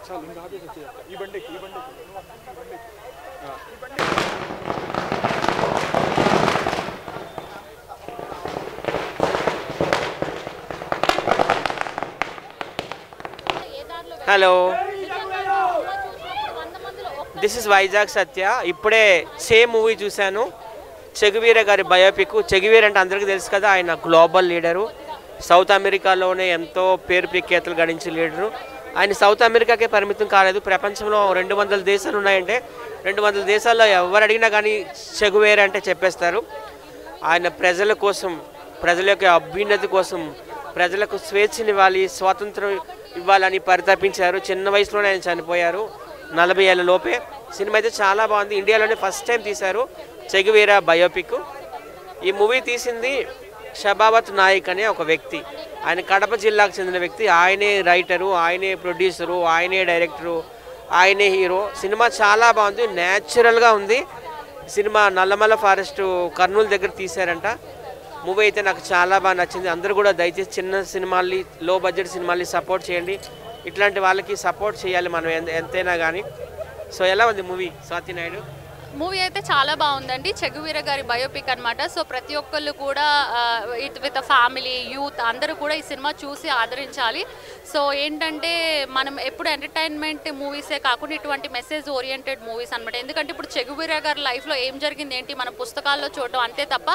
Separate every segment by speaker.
Speaker 1: చాలు ఇంకా ఆపేసి వచ్చేది ఈ బండికి
Speaker 2: హలో, దిస్ ఇస్ వైజాగ్ సత్య. ఇప్పుడే సేమ్ మూవీ చూశాను, చెగువీర గారి బయోపిక్. చెగువీర అంటే అందరికీ తెలుసు కదా, ఆయన గ్లోబల్ లీడరు, సౌత్ అమెరికాలోనే ఎంతో పేరు ప్రఖ్యాతులు గడించిన లీడరు. ఆయన సౌత్ అమెరికాకే పరిమితం కాలేదు, ప్రపంచంలో 200 దేశాలు ఉన్నాయంటే 200 దేశాల్లో ఎవరు అడిగినా కానీ చెగువీర అంటే చెప్పేస్తారు. ఆయన ప్రజల కోసం, ప్రజల యొక్క అభ్యున్నతి కోసం, ప్రజలకు స్వేచ్ఛనివ్వాలి, స్వాతంత్రం ఇవ్వాలని పరితపించారు. చిన్న వయసులోనే ఆయన చనిపోయారు, 40 ఏళ్ళ లోపే. సినిమా అయితే చాలా బాగుంది. ఇండియాలోనే ఫస్ట్ టైం తీశారు చెగువీర బయోపిక్. ఈ మూవీ తీసింది షబావత్ నాయక్ అనే ఒక వ్యక్తి. ఆయన కడప జిల్లాకు చెందిన వ్యక్తి. ఆయనే రైటరు, ఆయనే ప్రొడ్యూసరు, ఆయనే డైరెక్టరు, ఆయనే హీరో. సినిమా చాలా బాగుంది, న్యాచురల్గా ఉంది. సినిమా నల్లమల్ల ఫారెస్ట్ కర్నూలు దగ్గర తీశారంట. మూవీ అయితే నాకు చాలా బాగా నచ్చింది. అందరూ కూడా దయచేసి చిన్న సినిమాల్ని, లో బడ్జెట్ సినిమాల్ని సపోర్ట్ చేయండి. ఇట్లాంటి వాళ్ళకి సపోర్ట్ చేయాలి మనం ఎంతైనా కానీ. సో ఎలా ఉంది మూవీ స్వాతి నాయుడు?
Speaker 3: మూవీ అయితే చాలా బాగుందండి. చెగువీర గారి బయోపిక్ అనమాట. సో ప్రతి ఒక్కళ్ళు కూడా విత్ ఫ్యామిలీ, యూత్ అందరూ కూడా ఈ సినిమా చూసి ఆదరించాలి. సో ఏంటంటే మనం ఎప్పుడు ఎంటర్టైన్మెంట్ మూవీసే కాకుండా ఇటువంటి మెసేజ్ ఓరియంటెడ్ మూవీస్ అనమాట. ఎందుకంటే ఇప్పుడు చెగువీర గారి లైఫ్లో ఏం జరిగింది ఏంటి మన పుస్తకాల్లో చూడటం అంతే తప్ప,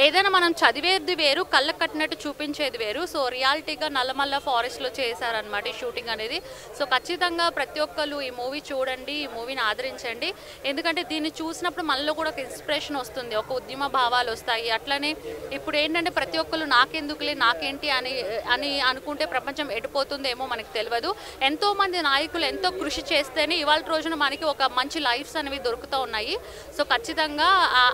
Speaker 3: ఏదైనా మనం చదివేది వేరు, కళ్ళకు కట్టినట్టు చూపించేది వేరు. సో రియాలిటీగా నల్లమల్ల ఫారెస్ట్లో చేశారనమాట ఈ షూటింగ్ అనేది. సో ఖచ్చితంగా ప్రతి ఒక్కళ్ళు ఈ మూవీ చూడండి, ఈ మూవీని ఆదరించండి. ఎందుకంటే దీన్ని చూసినప్పుడు మనలో కూడా ఒక ఇన్స్పిరేషన్ వస్తుంది, ఒక ఉద్యమ భావాలు వస్తాయి. అట్లనే ఇప్పుడు ఏంటంటే ప్రతి ఒక్కరు నాకెందుకులే, నాకేంటి అని అనుకుంటే ప్రపంచం ఎడిపోతుందేమో మనకు తెలియదు. ఎంతోమంది నాయకులు ఎంతో కృషి చేస్తేనే ఇవాళ రోజున మనకి ఒక మంచి లైఫ్స్ అనేవి దొరుకుతూ ఉన్నాయి. సో ఖచ్చితంగా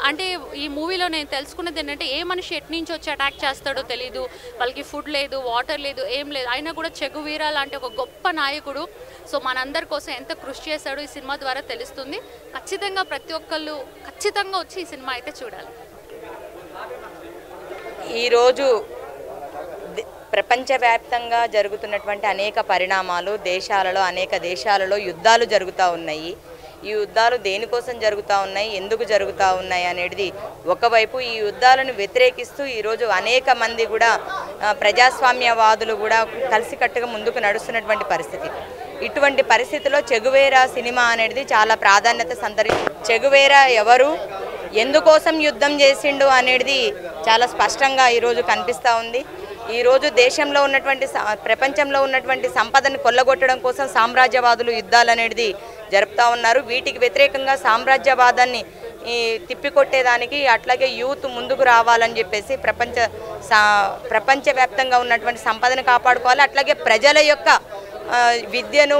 Speaker 3: అంటే ఈ మూవీలో నేను తెలుసుకున్నది ఏంటంటే, ఏ మనిషి ఎటు నుంచి వచ్చి అటాక్ చేస్తాడో తెలీదు, వాళ్ళకి ఫుడ్ లేదు, వాటర్ లేదు, ఏం లేదు, అయినా కూడా చెగువీర లాంటి ఒక గొప్ప నాయకుడు సో మనందరి కోసం ఎంత కృషి చేశాడో ఈ సినిమా ద్వారా తెలుస్తుంది. ఖచ్చితంగా ప్రతి ఒక్కళ్ళు ఖచ్చితంగా వచ్చి ఈ సినిమా అయితే చూడాలి.
Speaker 4: ఈరోజు ప్రపంచవ్యాప్తంగా జరుగుతున్నటువంటి అనేక పరిణామాలు, అనేక దేశాలలో యుద్ధాలు జరుగుతూ ఉన్నాయి. ఈ యుద్ధాలు దేనికోసం జరుగుతూ ఉన్నాయి, ఎందుకు జరుగుతూ ఉన్నాయి అనేది ఒకవైపు. ఈ యుద్ధాలను వ్యతిరేకిస్తూ ఈరోజు అనేక మంది కూడా ప్రజాస్వామ్యవాదులు కూడా కలిసికట్టుగా ముందుకు నడుస్తున్నటువంటి పరిస్థితి. ఇటువంటి పరిస్థితిలో చెగువీర సినిమా అనేది చాలా ప్రాధాన్యత చెగువీర ఎవరు, ఎందుకోసం యుద్ధం చేసిండు అనేది చాలా స్పష్టంగా ఈరోజు కనిపిస్తూ ఉంది. ఈరోజు దేశంలో ఉన్నటువంటి, ప్రపంచంలో ఉన్నటువంటి సంపదను కొల్లగొట్టడం కోసం సామ్రాజ్యవాదులు యుద్ధాలు అనేది జరుపుతూ ఉన్నారు. వీటికి వ్యతిరేకంగా సామ్రాజ్యవాదాన్ని తిప్పికొట్టేదానికి అట్లాగే యూత్ ముందుకు రావాలని చెప్పేసి ప్రపంచవ్యాప్తంగా ఉన్నటువంటి సంపదను కాపాడుకోవాలి. అట్లాగే ప్రజల యొక్క విద్యను,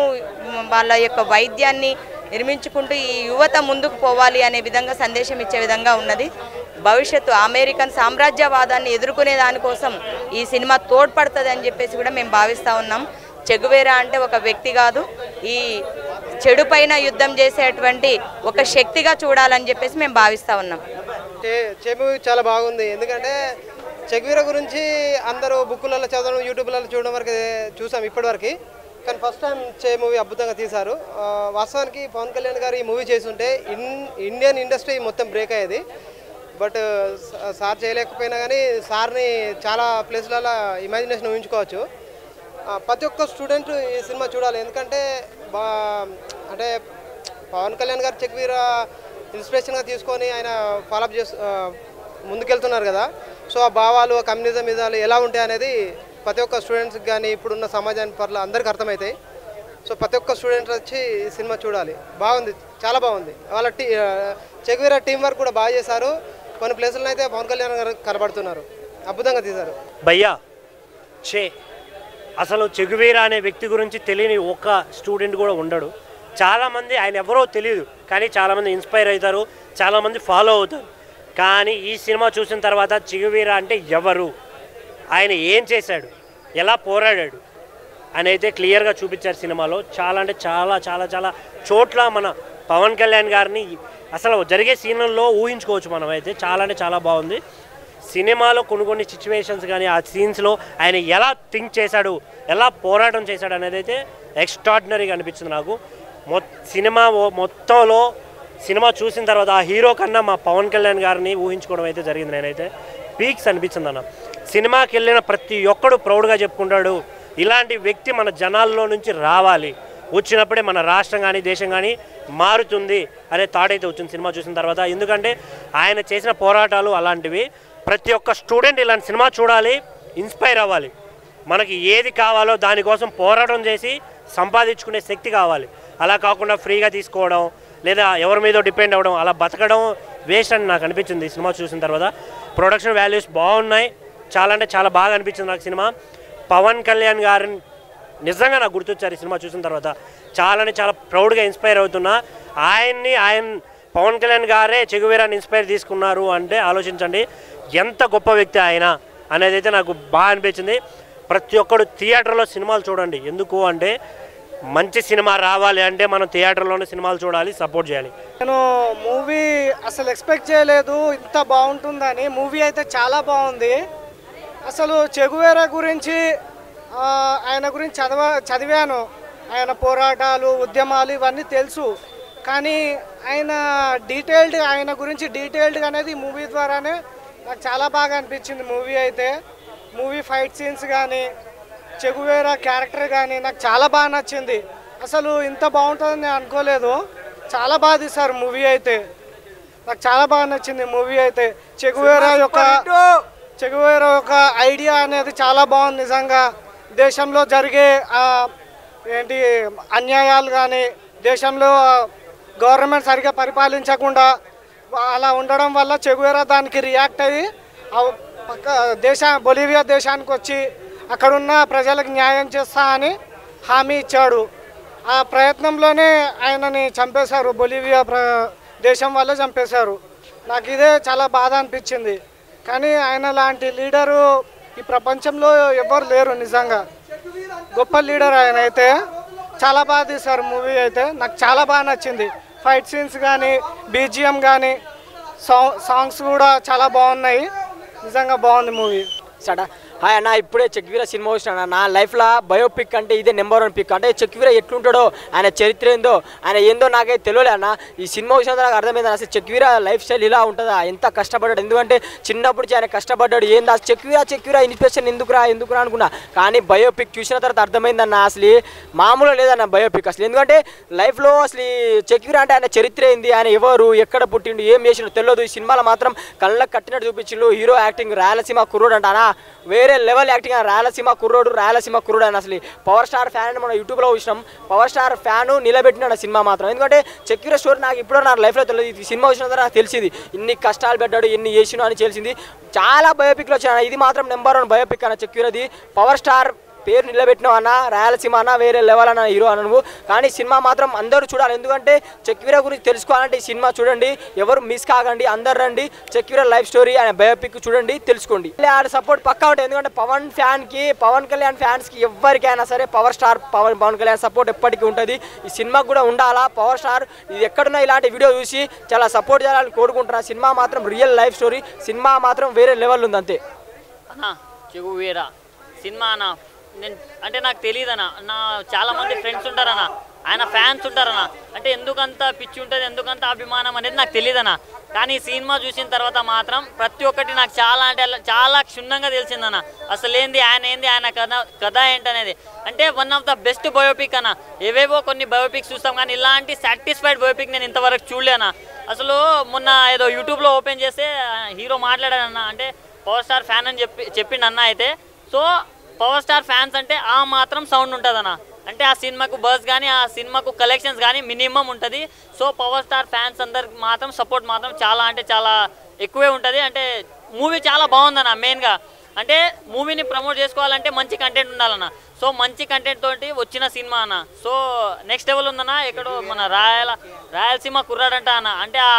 Speaker 4: వాళ్ళ యొక్క వైద్యాన్ని నిర్మించుకుంటూ ఈ యువత ముందుకు పోవాలి అనే విధంగా సందేశం ఇచ్చే విధంగా ఉన్నది. భవిష్యత్తు అమెరికన్ సామ్రాజ్యవాదాన్ని ఎదుర్కొనే దానికోసం ఈ సినిమా తోడ్పడుతుంది అని చెప్పేసి కూడా మేము భావిస్తూ ఉన్నాం. చెగువీర అంటే ఒక వ్యక్తి కాదు, ఈ చెడు పైన యుద్ధం చేసేటువంటి ఒక శక్తిగా చూడాలని చెప్పేసి మేము భావిస్తూ ఉన్నాం.
Speaker 5: మూవీ చాలా బాగుంది. ఎందుకంటే చెగువీర గురించి అందరూ బుక్కులలో చదవడం, యూట్యూబ్లలో చూడడం వరకు చూసాం ఇప్పటివరకు. కానీ ఫస్ట్ టైం మూవీ అద్భుతంగా తీశారు. వాస్తవానికి పవన్ కళ్యాణ్ గారు ఈ మూవీ చేస్తుంటే ఇండియన్ ఇండస్ట్రీ మొత్తం బ్రేక్ అయ్యేది. బట్ సార్ చేయలేకపోయినా కానీ సార్ని చాలా ప్లేస్లలో ఇమాజినేషన్ ఊహించుకోవచ్చు. ప్రతి ఒక్క స్టూడెంట్ ఈ సినిమా చూడాలి. ఎందుకంటే అంటే పవన్ కళ్యాణ్ గారు చెగువీర ఇన్స్పిరేషన్గా తీసుకొని ఆయన ఫాలోఅప్ ముందుకెళ్తున్నారు కదా. సో ఆ భావాలు, కమ్యూనిజం విధాలు ఎలా ఉంటాయి అనేది ప్రతి ఒక్క స్టూడెంట్స్కి కానీ ఇప్పుడున్న సమాజానికి పట్ల అందరికీ అర్థమవుతాయి. సో ప్రతి ఒక్క స్టూడెంట్ వచ్చి ఈ సినిమా చూడాలి. బాగుంది, చాలా బాగుంది. వాళ్ళ చెగువీర టీం వర్క్ కూడా బాగా చేశారు. కొన్ని ప్లేసులను అయితే పవన్ కళ్యాణ్ గారు కనబడుతున్నారు, అద్భుతంగా తీశారు.
Speaker 6: భయ్యా అసలు చెగువీర అనే వ్యక్తి గురించి తెలియని ఒక స్టూడెంట్ కూడా ఉండడు. చాలామంది ఆయన ఎవరో తెలియదు, కానీ చాలామంది ఇన్స్పైర్ అవుతారు, చాలామంది ఫాలో అవుతారు. కానీ ఈ సినిమా చూసిన తర్వాత చెగువీర అంటే ఎవరు, ఆయన ఏం చేశాడు, ఎలా పోరాడాడు అని అయితే క్లియర్గా చూపించారు సినిమాలో. చాలా అంటే చాలా చాలా చాలా చోట్ల మన పవన్ కళ్యాణ్ గారిని అసలు జరిగే సీన్లలో ఊహించుకోవచ్చు మనం. అయితే చాలా అంటే చాలా బాగుంది సినిమాలో కొన్ని సిచ్యువేషన్స్ కానీ ఆ సీన్స్లో ఆయన ఎలా థింక్ చేశాడు, ఎలా పోరాటం చేశాడు అనేది అయితే ఎక్స్ట్రాడినరీగా అనిపించింది నాకు. సినిమా మొత్తంలో సినిమా చూసిన తర్వాత ఆ హీరో కన్నా మా పవన్ కళ్యాణ్ గారిని ఊహించుకోవడం అయితే జరిగింది. నేనైతే పీక్స్ అనిపించింది అన్న. సినిమాకి వెళ్ళిన ప్రతి ఒక్కడు ప్రౌడ్గా చెప్పుకుంటాడు, ఇలాంటి వ్యక్తి మన జనాల్లో నుంచి రావాలి, వచ్చినప్పుడే మన రాష్ట్రం కానీ దేశం కానీ మారుతుంది అనే థాట్ అయితే వచ్చింది సినిమా చూసిన తర్వాత. ఎందుకంటే ఆయన చేసిన పోరాటాలు అలాంటివి. ప్రతి ఒక్క స్టూడెంట్ ఇలాంటి సినిమా చూడాలి, ఇన్స్పైర్ అవ్వాలి. మనకి ఏది కావాలో దానికోసం పోరాటం చేసి సంపాదించుకునే శక్తి కావాలి. అలా కాకుండా ఫ్రీగా తీసుకోవడం లేదా ఎవరి మీద డిపెండ్ అవ్వడం, అలా బతకడం వేస్ట్ అని నాకు అనిపించింది సినిమా చూసిన తర్వాత. ప్రొడక్షన్ వాల్యూస్ బాగున్నాయి, చాలా అంటే చాలా బాగా అనిపించింది నాకు సినిమా. పవన్ కళ్యాణ్ గారిని నిజంగా నాకు గుర్తొచ్చారు ఈ సినిమా చూసిన తర్వాత. చాలా ప్రౌడ్గా ఇన్స్పైర్ అవుతున్నా. ఆయన పవన్ కళ్యాణ్ గారే చెగువీరాని ఇన్స్పైర్ తీసుకున్నారు అంటే ఆలోచించండి ఎంత గొప్ప వ్యక్తి ఆయన అనేది అయితే నాకు బాగా అనిపించింది. ప్రతి ఒక్కడు థియేటర్లో సినిమాలు చూడండి. ఎందుకు అంటే మంచి సినిమా రావాలి అంటే మనం థియేటర్లోనే సినిమాలు చూడాలి, సపోర్ట్ చేయాలి.
Speaker 7: నేను మూవీ అసలు ఎక్స్పెక్ట్ చేయలేదు ఇంత బాగుంటుందని. మూవీ అయితే చాలా బాగుంది. అసలు చెగువేరా గురించి ఆయన గురించి చదివాను. ఆయన పోరాటాలు, ఉద్యమాలు ఇవన్నీ తెలుసు. కానీ ఆయన గురించి డీటెయిల్డ్గా అనేది మూవీ ద్వారానే నాకు చాలా బాగా అనిపించింది. మూవీ ఫైట్ సీన్స్ కానీ చెగువేరా క్యారెక్టర్ కానీ నాకు చాలా బాగా నచ్చింది. అసలు ఇంత బాగుంటుందని నేను అనుకోలేదు. చాలా బాగా తీశారు మూవీ అయితే. నాకు చాలా బాగా నచ్చింది మూవీ అయితే. చెగువేరా యొక్క ఐడియా అనేది చాలా బాగుంది నిజంగా. దేశంలో జరిగే అన్యాయాలు కానీ, దేశంలో గవర్నమెంట్ సరిగ్గా పరిపాలించకుండా అలా ఉండడం వల్ల చెగువేరా దానికి రియాక్ట్ అయ్యి బొలీవియా దేశానికి వచ్చి అక్కడున్న ప్రజలకు న్యాయం చేస్తా అని హామీ ఇచ్చాడు. ఆ ప్రయత్నంలోనే ఆయనని చంపేశారు. బొలీవియా దేశం వల్ల చంపేశారు. నాకు ఇదే చాలా బాధ అనిపించింది. కానీ ఆయన లాంటి లీడరు ఈ ప్రపంచంలో ఎవరు లేరు. నిజంగా గొప్ప లీడర్ ఆయన అయితే. చాలా బాగా తీశారు మూవీ అయితే. నాకు చాలా బాగా నచ్చింది. ఫైట్ సీన్స్ కానీ, బీజిఎం కానీ, సాంగ్స్ కూడా చాలా బాగున్నాయి. నిజంగా బాగుంది మూవీ.
Speaker 8: హాయ్ అన్న, ఇప్పుడే చెక్వీరా సినిమా వచ్చినా. నా లైఫ్లో బయోపిక్ అంటే ఇదే నెంబర్ 1 పిక్. అంటే చెక్వీరా ఎట్లుంటాడో, ఆయన చరిత్ర ఏందో నాకైతే తెలియలే అన్న. ఈ సినిమా వచ్చిన నాకు అర్థమైంది అసలు చెక్వీరా లైఫ్ స్టైల్ ఇలా ఉంటుందా, ఎంత కష్టపడ్డాడు. ఎందుకంటే చిన్నప్పుడు ఆయన కష్టపడ్డాడు. ఏంది చెక్వీరా ఇన్స్పిరేషన్ ఎందుకురా అనుకున్నా. కానీ బయోపిక్ చూసిన తర్వాత అర్థమైందన్న అసలు మామూలు లేదన్న బయోపిక్ అసలు. ఎందుకంటే లైఫ్లో అసలు చెక్వీరా అంటే ఆయన చరిత్ర ఏంది, ఆయన ఎవరు, ఎక్కడ పుట్టిండు, ఏం చేసిండు తెలియదు. ఈ సినిమాలో మాత్రం కళ్ళకు కట్టినట్టు చూపించిండు. హీరో యాక్టింగ్ రాయలసీమ కుర్రోడు అంటానా, వేరే లెవెల్ యాక్టింగ్. రాయలసీమ కుర్రోడు అని అసలు పవర్ స్టార్ ఫ్యాన్ అని మనం యూట్యూబ్లో చూసినాం. పవర్ స్టార్ ఫ్యాను నిలబెట్టినాడు సినిమా మాత్రం. ఎందుకంటే చెక్వీరా స్టోరీ నాకు ఇప్పుడు నా లైఫ్లో తెలియదు. ఈ సినిమా వచ్చిన తర్వాత నాకు తెలిసింది ఇన్ని కష్టాలు పెట్టాడు, ఎన్ని చేసినా అని తెలిసింది. చాలా బయోపిక్లు వచ్చాయి. ఇది మాత్రం నెంబర్ 1 బయోపిక్ అన్న చెక్వీరాది. పవర్ స్టార్ పేరు నిలబెట్టినావు అన్న, రాయలసీమ అన్న, వేరే లెవెల్ అన్న హీరో అన్న నువ్వు. కానీ సినిమా మాత్రం అందరూ చూడాలి. ఎందుకంటే చెక్వీరా గురించి తెలుసుకోవాలంటే ఈ సినిమా చూడండి, ఎవరు మిస్ కాకండి, అందరు రండి. చెక్వీరా లైఫ్ స్టోరీ ఆయన బయోపిక్ చూడండి, తెలుసుకోండి. ఆడ సపోర్ట్ పక్కా ఉంటుంది. ఎందుకంటే పవన్ కళ్యాణ్ ఫ్యాన్స్కి ఎవరికైనా సరే పవన్ కళ్యాణ్ సపోర్ట్ ఎప్పటికీ ఉంటుంది. ఈ సినిమాకు కూడా ఉండాలా. పవర్ స్టార్ ఇది ఎక్కడున్నా ఇలాంటి వీడియో చూసి చాలా సపోర్ట్ చేయాలని కోరుకుంటున్నా. సినిమా మాత్రం రియల్ లైఫ్ స్టోరీ. సినిమా మాత్రం వేరే లెవెల్ ఉంది అంతే
Speaker 9: అన్న. చెగువీరా సినిమా అన్న అంటే నాకు తెలియదన్న. చాలామంది ఫ్రెండ్స్ ఉంటారన్న, ఆయన ఫ్యాన్స్ ఉంటారన్న. అంటే ఎందుకంత పిచ్చి ఉంటుంది, ఎందుకంత అభిమానం అనేది నాకు తెలియదన్న. కానీ సినిమా చూసిన తర్వాత మాత్రం ప్రతి ఒక్కటి నాకు చాలా క్షుణ్ణంగా తెలిసిందన్న. అసలు ఆయన కథ ఏంటనేది. అంటే one of the best biopic అన్న. ఏవేవో కొన్ని బయోపిక్స్ చూస్తాం కానీ ఇలాంటి సాటిస్ఫైడ్ బయోపిక్ నేను ఇంతవరకు చూడలేనా. అసలు మొన్న ఏదో యూట్యూబ్లో ఓపెన్ చేస్తే హీరో మాట్లాడాడన్న. అంటే పవర్ స్టార్ ఫ్యాన్ అని చెప్పిండు అన్న. అయితే సో పవర్ స్టార్ ఫ్యాన్స్ అంటే ఆ మాత్రం సౌండ్ ఉంటుందన్న. అంటే ఆ సినిమాకు బస్ కానీ, ఆ సినిమాకు కలెక్షన్స్ కానీ మినిమం ఉంటుంది. సో పవర్ స్టార్ ఫ్యాన్స్ అందరికి మాత్రం సపోర్ట్ మాత్రం చాలా ఎక్కువే ఉంటుంది. అంటే మూవీ చాలా బాగుందన్న. మెయిన్గా అంటే మూవీని ప్రమోట్ చేసుకోవాలంటే మంచి కంటెంట్ ఉండాలన్న. సో మంచి కంటెంట్ తోటి వచ్చిన సినిమా అన్న. సో నెక్స్ట్ లెవెల్ ఉందన్న. ఎక్కడో మన రాయలసీమ కుర్రాడంట అన్న. అంటే ఆ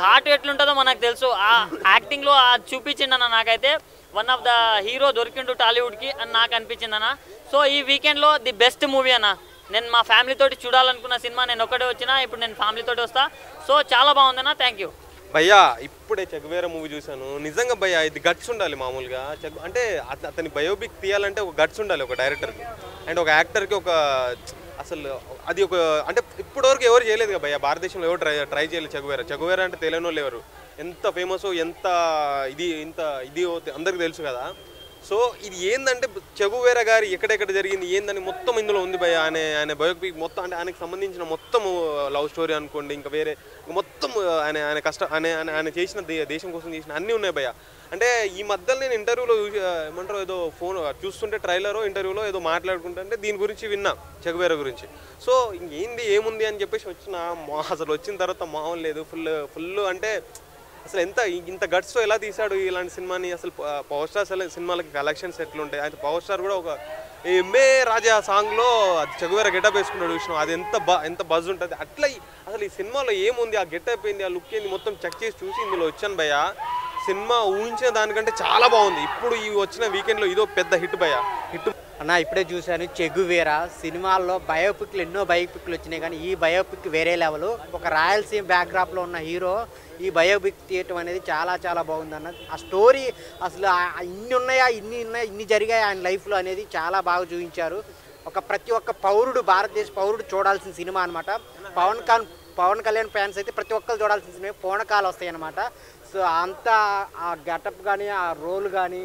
Speaker 9: ఘాటు ఎట్లుంటుందో మనకు తెలుసు. ఆ యాక్టింగ్లో చూపించిండన్న. నాకైతే వన్ ఆఫ్ ద హీరో దొరికిండు టాలీవుడ్కి అని నాకు అనిపించింది అన్న. సో ఈ వీకెండ్లో ది బెస్ట్ మూవీ అన్న. నేను మా ఫ్యామిలీతోటి చూడాలనుకున్న సినిమా నేను ఒక్కడే వచ్చినా, ఇప్పుడు నేను ఫ్యామిలీతోటి వస్తా. సో చాలా బాగుందన్న. Thank you.
Speaker 10: భయ్యా ఇప్పుడే చెగువేరా మూవీ చూశాను. నిజంగా భయ్యా ఇది గట్స్ ఉండాలి మామూలుగా. అంటే అతని బయోపిక్ తీయాలంటే ఒక గట్స్ ఉండాలి ఒక డైరెక్టర్కి అండ్ ఒక యాక్టర్కి. ఒక అసలు అది ఒక అంటే ఇప్పటివరకు ఎవరు చేయలేదు కదా భయ్యా, భారతదేశంలో ఎవరు ట్రై చేయలేదు చెగువేరా అంటే తెలియని వాళ్ళు ఎవరు, ఎంత ఫేమస్ ఎంత ఇది అందరికీ తెలుసు కదా. సో ఇది ఏంటంటే చెగువేరా గారి ఎక్కడెక్కడ జరిగింది ఏందని మొత్తం ఇందులో ఉంది భయ్య. ఆయన బయోపిక్ మొత్తం అంటే ఆయనకు సంబంధించిన మొత్తం లవ్ స్టోరీ అనుకోండి, ఇంకా వేరే మొత్తం ఆయన ఆయన చేసిన దేశం కోసం చేసిన అన్నీ ఉన్నాయి భయ్య. అంటే ఈ మధ్యలో నేను ఇంటర్వ్యూలో ఏమంటారు ఏదో ఫోన్ చూస్తుంటే ట్రైలరో ఇంటర్వ్యూలో ఏదో మాట్లాడుకుంటుంటే దీని గురించి విన్నా, చెగువేరా గురించి. సో ఇంకేంది ఏముంది అని చెప్పేసి అసలు వచ్చిన తర్వాత మామూలు లేదు. ఫుల్ అంటే అసలు ఇంత గట్స్తో ఎలా తీశాడు ఇలాంటి సినిమాని. అసలు పవర్ స్టార్ సినిమాలకి కలెక్షన్స్ ఎట్లుంటాయి. అయితే పవర్ స్టార్ కూడా ఒక ఎంఏ రాజా సాంగ్లో అది చెగువేరా గెటప్ వేసుకున్నాడు చూసినాం, అది ఎంత బజ్ ఉంటుంది. అట్లా అసలు ఈ సినిమాలో ఏముంది, ఆ గెటప్ ఏంది, ఆ లుక్ ఏంది మొత్తం చెక్ చేసి చూసి ఇందులో వచ్చాను భయ్య. సినిమా ఊహించిన దానికంటే చాలా బాగుంది. ఇప్పుడు ఈ వచ్చిన వీకెండ్లో ఇదో పెద్ద హిట్ భయ్య, హిట్
Speaker 11: అన్న. ఇప్పుడే చూశాను చెగువేరా. సినిమాల్లో బయోపిక్లు ఎన్నో బయోపిక్లు వచ్చినాయి, కానీ ఈ బయోపిక్ వేరే లెవెల్. ఒక రాయలసీమ బ్యాక్డ్రాప్లో ఉన్న హీరో ఈ బయోపిక్ తీయటం అనేది చాలా చాలా బాగుందన్న. ఆ స్టోరీ అసలు ఇన్ని జరిగాయి ఆయన లైఫ్లో అనేది చాలా బాగా చూపించారు. ప్రతి ఒక్క పౌరుడు, భారతదేశ పౌరుడు చూడాల్సిన సినిమా అనమాట. పవన్ కళ్యాణ్ ఫ్యాన్స్ అయితే ప్రతి ఒక్కరు చూడాల్సిన సినిమా. పూనకాలు వస్తాయి అన్నమాట. సో అంతా ఆ గెటప్ కానీ, ఆ రోల్ కానీ,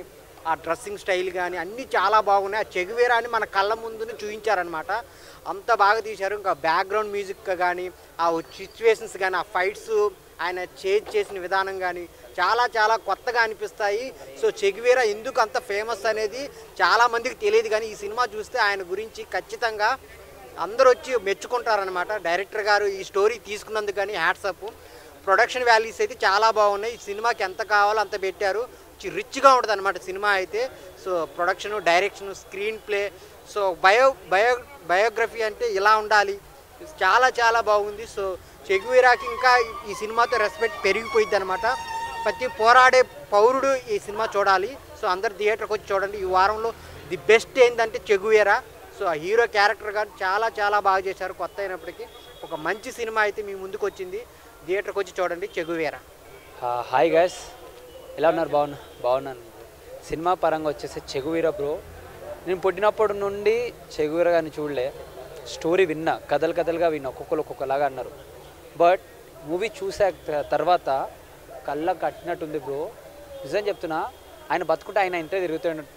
Speaker 11: ఆ డ్రెస్సింగ్ స్టైల్ కానీ అన్నీ చాలా బాగున్నాయి. ఆ చెగువేరా అని మన కళ్ళ ముందుని చూపించారనమాట. అంత బాగా తీశారు. ఇంకా బ్యాక్గ్రౌండ్ మ్యూజిక్ కానీ, ఆ సిచ్యువేషన్స్ కానీ, ఆ ఫైట్స్ ఆయన చేసిన విధానం కానీ చాలా చాలా కొత్తగా అనిపిస్తాయి. సో చెగువేరా ఎందుకు అంత ఫేమస్ అనేది చాలామందికి తెలియదు, కానీ ఈ సినిమా చూస్తే ఆయన గురించి ఖచ్చితంగా అందరూ వచ్చి మెచ్చుకుంటారనమాట. డైరెక్టర్ గారు ఈ స్టోరీ తీసుకున్నందుకు కానీ హ్యాట్సప్. ప్రొడక్షన్ వాల్యూస్ అయితే చాలా బాగున్నాయి. ఈ సినిమాకి ఎంత కావాలో అంత పెట్టారు. రిచ్గా ఉంటుంది అనమాట సినిమా అయితే. So production, direction, screen play, so biography అంటే ఇలా ఉండాలి. చాలా చాలా బాగుంది. సో చెగువేరాకి ఇంకా ఈ సినిమాతో రెస్పెక్ట్ పెరిగిపోయింది అనమాట. ప్రతి పోరాడే పౌరుడు ఈ సినిమా చూడాలి. సో అందరు థియేటర్కి వచ్చి చూడండి. ఈ వారంలో ది బెస్ట్ ఏంటంటే చెగువేరా. సో ఆ హీరో క్యారెక్టర్ కానీ చాలా చాలా బాగా చేశారు. కొత్త అయినప్పటికీ ఒక మంచి సినిమా అయితే మీ ముందుకు వచ్చింది. థియేటర్కి వచ్చి చూడండి చెగువేరా.
Speaker 12: హాయ్ గైస్, ఎలా ఉన్నారు? బాగున్నాను. సినిమా పరంగా వచ్చేసి చెగువేరా బ్రో, నేను పుట్టినప్పటి నుండి చెగువేరా గారిని చూడలే. స్టోరీ విన్నా, కథలుగా విన్నా, ఒక్కొక్కలాగా అన్నారు. బట్ మూవీ చూసా తర్వాత కళ్ళ కట్టినట్టుంది బ్రో. నిజం చెప్తున్నా, ఆయన బతుకుంటే ఆయన ఇంతే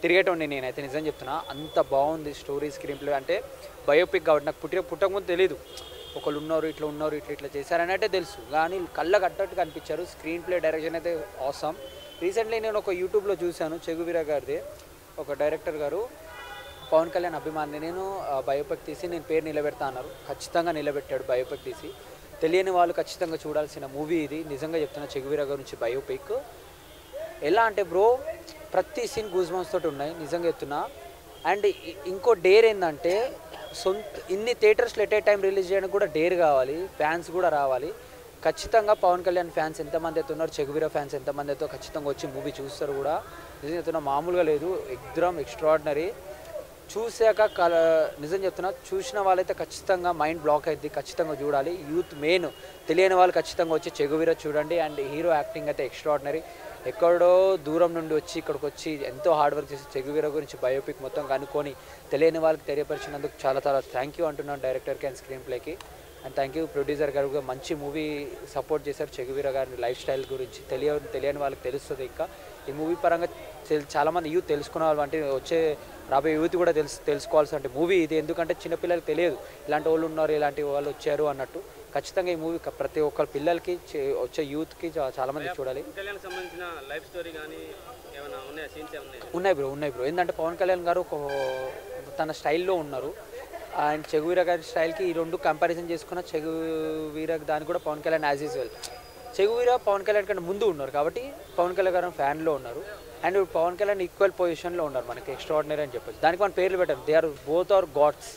Speaker 12: తిరిగేటోండి నేనైతే. నిజం చెప్తున్నా, అంత బాగుంది స్టోరీ, స్క్రీన్ ప్లే. అంటే బయోపిక్ కాబట్టి నాకు పుట్టకముందు తెలీదు. ఒకళ్ళు ఉన్నారు, ఇట్లా చేశారనంటే తెలుసు, కానీ కళ్ళ కట్టట్టుగా అనిపించారు. స్క్రీన్ ప్లే, డైరెక్షన్ అయితే ఆసమ్. రీసెంట్లీ నేను ఒక యూట్యూబ్లో చూశాను చెగువేరా గారిది. ఒక డైరెక్టర్ గారు పవన్ కళ్యాణ్ అభిమాని, నేను బయోపిక్ తీసి నేను పేరు నిలబెడతా అన్నారు. ఖచ్చితంగా నిలబెట్టాడు బయోపిక్ తీసి. తెలియని వాళ్ళు ఖచ్చితంగా చూడాల్సిన మూవీ ఇది. నిజంగా చెప్తున్నా, చెగువేరా గురించి బయోపిక్ ఎలా అంటే బ్రో, ప్రతి సీన్ గూజ్ బంప్స్ తోటి ఉన్నాయి. నిజంగా చెప్తున్నా. అండ్ ఇంకో డేర్ ఏంటంటే, ఇన్ని థియేటర్స్లో ఎట్ ఏ టైం రిలీజ్ చేయడానికి కూడా డేర్ కావాలి, ఫ్యాన్స్ కూడా రావాలి. ఖచ్చితంగా పవన్ కళ్యాణ్ ఫ్యాన్స్ ఎంతమంది అయితే ఉన్నారు, చెగువేరా ఫ్యాన్స్ ఎంతమంది అయితే ఖచ్చితంగా వచ్చి మూవీ చూస్తారు కూడా. నిజంగా చెప్తున్నా, మామూలుగా లేదు, ఎక్స్ట్రాడినరీ. చూశాక నిజం చెప్తున్నా, చూసిన వాళ్ళైతే ఖచ్చితంగా మైండ్ బ్లాక్ అవుతుంది, ఖచ్చితంగా చూడాలి. యూత్ మెయిన్ తెలియని వాళ్ళు ఖచ్చితంగా వచ్చి చెగువేరా చూడండి. అండ్ హీరో యాక్టింగ్ అయితే ఎక్స్ట్రాడినరీ. ఎక్కడో దూరం నుండి వచ్చి ఇక్కడికి వచ్చి ఎంతో హార్డ్ వర్క్ చేసి చెగువేరా గురించి బయోపిక్ మొత్తం కనుక్కొని తెలియని వాళ్ళకి తెలియపరిచినందుకు చాలా చాలా థ్యాంక్ యూ అంటున్నాను డైరెక్టర్కి అండ్ స్క్రీన్ ప్లేకి. అండ్ థ్యాంక్ యూ ప్రొడ్యూసర్ గారు, మంచి మూవీ సపోర్ట్ చేశారు. చెగువేరా గారి లైఫ్ స్టైల్ గురించి తెలియని వాళ్ళకి తెలుస్తుంది. ఇంకా ఈ మూవీ పరంగా చాలామంది యూత్ తెలుసుకునే వాళ్ళు, అంటే వచ్చే రాబోయే యూత్ కూడా తెలుసుకోవాల్సిన మూవీ ఇది. ఎందుకంటే చిన్నపిల్లలకి తెలియదు ఇలాంటి వాళ్ళు ఉన్నారు, ఇలాంటి వాళ్ళు వచ్చారు అన్నట్టు. ఖచ్చితంగా ఈ మూవీ ప్రతి ఒక్క పిల్లలకి, వచ్చే యూత్కి చాలామంది చూడాలి. ఉన్నాయి బ్రో. ఏంటంటే పవన్ కళ్యాణ్ గారు తన స్టైల్లో ఉన్నారు. అండ్ చెగువేరా గారి స్టైల్కి ఈ రెండు కంపారిజన్ చేసుకున్న చెగువేరా దానికి కూడా పవన్ కళ్యాణ్ యాజ్ యూజువల్. చెగువేరా పవన్ కళ్యాణ్ కంటే ముందు ఉన్నారు కాబట్టి పవన్ కళ్యాణ్ గారు ఫ్యాన్లో ఉన్నారు. అండ్ పవన్ కళ్యాణ్ ఈక్వల్ పొజిషన్లో ఉన్నారు. మనకి ఎక్స్ట్రాడినరీ అని చెప్పచ్చు. దానికి మన పేర్లు పెట్టారు. They are both our God's.